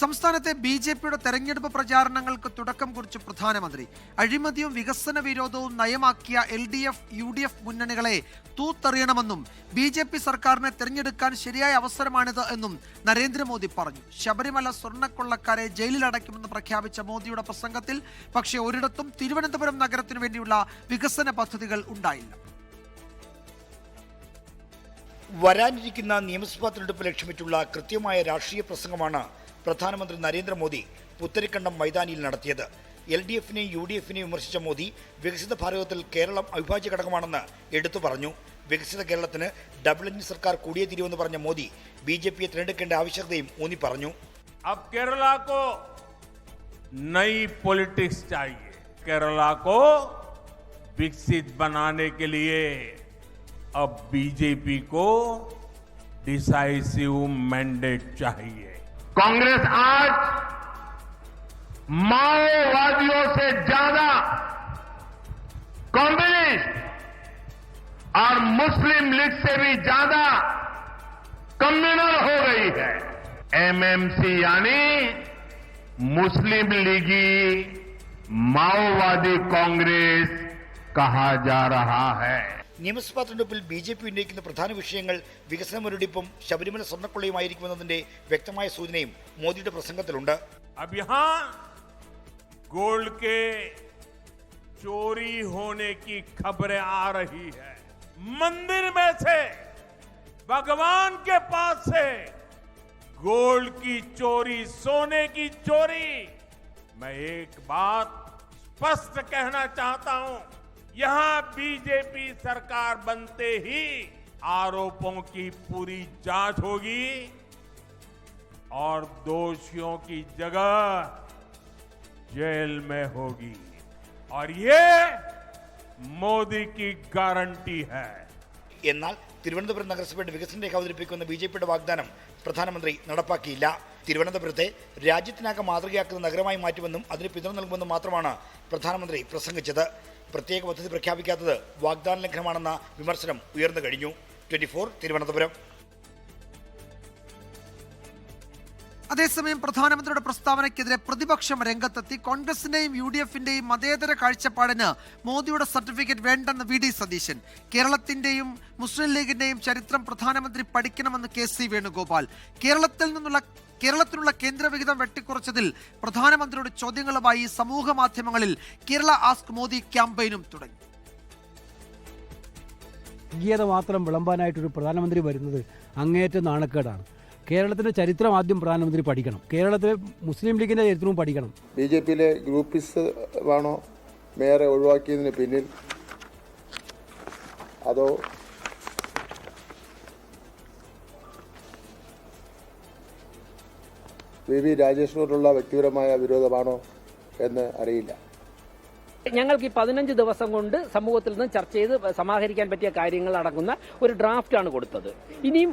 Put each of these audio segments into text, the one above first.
സംസ്ഥാനത്തെ ബി.ജെ.പിയുടെ തെരഞ്ഞെടുപ്പ് പ്രചാരണങ്ങൾക്ക് തുടക്കം കുറിച്ച് പ്രധാനമന്ത്രി. അഴിമതിയും വികസന വിരോധവും നയമാക്കിയ LDF, UDF മുന്നണികളെ തൂത്തെറിയണമെന്നും ബി.ജെ.പി സർക്കാരിനെ തെരഞ്ഞെടുക്കാൻ ശരിയായ അവസരമാണിത് എന്നും നരേന്ദ്രമോദി പറഞ്ഞു. ശബരിമല സ്വർണ്ണക്കൊള്ളക്കാരെ ജയിലിലടയ്ക്കുമെന്ന് പ്രഖ്യാപിച്ച മോദിയുടെ പ്രസംഗത്തിൽ പക്ഷേ ഒരിടത്തും തിരുവനന്തപുരം നഗരത്തിനു വേണ്ടിയുള്ള വികസന പദ്ധതികൾ ഉണ്ടായില്ല. വരാനിരിക്കുന്ന നിയമസഭാ തെരഞ്ഞെടുപ്പ് ലക്ഷ്യമിട്ടുള്ള കൃത്യമായ രാഷ്ട്രീയ പ്രസംഗമാണ് പ്രധാനമന്ത്രി നരേന്ദ്രമോദി പുത്തരിക്കണ്ടം മൈതാനിയിൽ നടത്തിയത്. LDFനെയും UDFനെയും വിമർശിച്ച മോദി വികസിത ഭാരതത്തിൽ കേരളം അവിഭാജ്യ ഘടകമാണെന്ന് എടുത്തു പറഞ്ഞു. വികസിത കേരളത്തിന് ഡബിൾ എഞ്ചിൻ സർക്കാർ കൂടിയേ തീരുവെന്ന് പറഞ്ഞ മോദി BJPയെ തിരഞ്ഞെടുക്കേണ്ട ആവശ്യകതയും ഊന്നി പറഞ്ഞു. अब केरला को नई पॉलिटिक्स चाहिए. केरला को विकसित बनाने के लिए अब BJP को डिसाइसिव मैंडेट चाहिए. कांग्रेस आज माओवादियों से ज्यादा कम्युनिस्ट और मुस्लिम लीग से भी ज्यादा कम्युनल हो गई है. MMC यानी मुस्लिम लीगी माओवादी कांग्रेस कहा जा रहा है. നിയമസഭാ തെരഞ്ഞെടുപ്പിൽ BJP ഉന്നയിക്കുന്ന പ്രധാന വിഷയങ്ങൾ വികസന മുരടിപ്പും ശബരിമല സ്വർണ്ണക്കൊള്ളയുമായിരിക്കുമെന്നതിന്റെ വ്യക്തമായ സൂചനയും മോദിയുടെ പ്രസംഗത്തിലുണ്ട്. अब यहाँ गोल्ड के चोरी होने की खबरें आ रही है. मंदिर में से, भगवान के पास से गोल्ड की चोरी, सोने की चोरी. मैं एक बात स्पष्ट कहना चाहता हूं, यहां BJP सरकार बनते ही आरोपों की पूरी जांच होगी और दोषियों की जगह जेल में होगी और ये मोदी की गारंटी है. എന്നാൽ തിരുവനന്തപുരം നഗരസഭയുടെ വികസന രേഖ അവതരിപ്പിക്കുന്ന BJPയുടെ വാഗ്ദാനം പ്രധാനമന്ത്രി നടപ്പാക്കിയില്ല. തിരുവനന്തപുരത്തെ രാജ്യത്തിനാകെ മാതൃകയാക്കുന്ന നഗരമായി മാറ്റുമെന്നും അതിന് പിന്തുണ നൽകുമെന്നും മാത്രമാണ് പ്രധാനമന്ത്രി പ്രസംഗിച്ചത്. പ്രത്യേക പദ്ധതി പ്രഖ്യാപിക്കാത്തത് വാഗ്ദാന ലംഘനമാണെന്ന വിമർശനം ഉയർന്നു കഴിഞ്ഞു. 24 തിരുവനന്തപുരം. അതേസമയം പ്രധാനമന്ത്രിയുടെ പ്രസ്താവനയ്ക്കെതിരെ പ്രതിപക്ഷം രംഗത്തെത്തി. കോൺഗ്രസിന്റെയും UDFന്റെയും മതേതര കാഴ്ചപ്പാടിന് മോദിയുടെ സർട്ടിഫിക്കറ്റ് വേണ്ടെന്ന് VD സതീശൻ. കേരളത്തിന്റെയും മുസ്ലിം ലീഗിന്റെയും ചരിത്രം പ്രധാനമന്ത്രി പഠിക്കണമെന്ന് KC വേണുഗോപാൽ. കേരളത്തിനുള്ള കേന്ദ്രവിഹിതം വെട്ടിക്കുറച്ചതിൽ പ്രധാനമന്ത്രിയുടെ ചോദ്യങ്ങളുമായി സമൂഹ മാധ്യമങ്ങളിൽ കേരള ആസ്ക് മോദി ക്യാമ്പയിനും തുടങ്ങി. വർഗീയത മാത്രം വിളമ്പാനായിട്ടൊരു പ്രധാനമന്ത്രി വരുന്നത് അങ്ങേയറ്റം നാണക്കേടാണ്. കേരളത്തിന്റെ ചരിത്രം ആദ്യം പ്രധാനമന്ത്രി പഠിക്കണം. കേരളത്തിലെ മുസ്ലിം ലീഗിന്റെ ചരിത്രവും പഠിക്കണം. BJPയിലെ ഗ്രൂപ്പിസമാണോ മേയറെ ഒഴിവാക്കിയതിന് പിന്നിൽ, അതോ VV രാജേഷിനോടുള്ള വ്യക്തിപരമായ വിരോധമാണോ എന്ന് അറിയില്ല. ഞങ്ങൾക്ക് ഈ 15 ദിവസം കൊണ്ട് സമൂഹത്തിൽ നിന്ന് ചർച്ച ചെയ്ത് സമാഹരിക്കാൻ പറ്റിയ കാര്യങ്ങൾ അടങ്ങുന്ന ഒരു ഡ്രാഫ്റ്റാണ് കൊടുത്തത്. ഇനിയും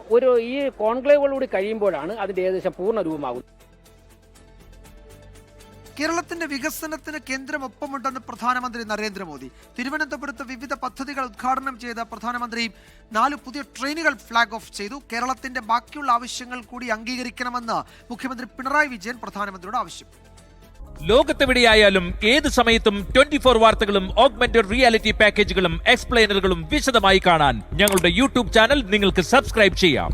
ഈ കോൺക്ലേവുകളൂടി കഴിയുമ്പോഴാണ് അതിന്റെ ഏകദേശം പൂർണ്ണ രൂപമാകുന്നത്. കേരളത്തിന്റെ വികസനത്തിന് കേന്ദ്രം ഒപ്പമുണ്ടെന്ന് പ്രധാനമന്ത്രി നരേന്ദ്രമോദി. തിരുവനന്തപുരത്ത് വിവിധ പദ്ധതികൾ ഉദ്ഘാടനം ചെയ്ത പ്രധാനമന്ത്രി 4 പുതിയ ട്രെയിനുകൾ ഫ്ളാഗ് ഓഫ് ചെയ്തു. കേരളത്തിന്റെ ബാക്കിയുള്ള ആവശ്യങ്ങൾ കൂടി അംഗീകരിക്കണമെന്ന് മുഖ്യമന്ത്രി പിണറായി വിജയൻ പ്രധാനമന്ത്രിയോട് ആവശ്യപ്പെട്ടു. ലോകത്തെവിടെയായാലും ഏത് സമയത്തും 24 വാർത്തകളും ഓഗ്മെന്റഡ് റിയാലിറ്റി പാക്കേജുകളും എക്സ്പ്ലെയിനറുകളും വിശദമായി കാണാൻ ഞങ്ങളുടെ YouTube ചാനൽ നിങ്ങൾക്ക് സബ്സ്ക്രൈബ് ചെയ്യാം.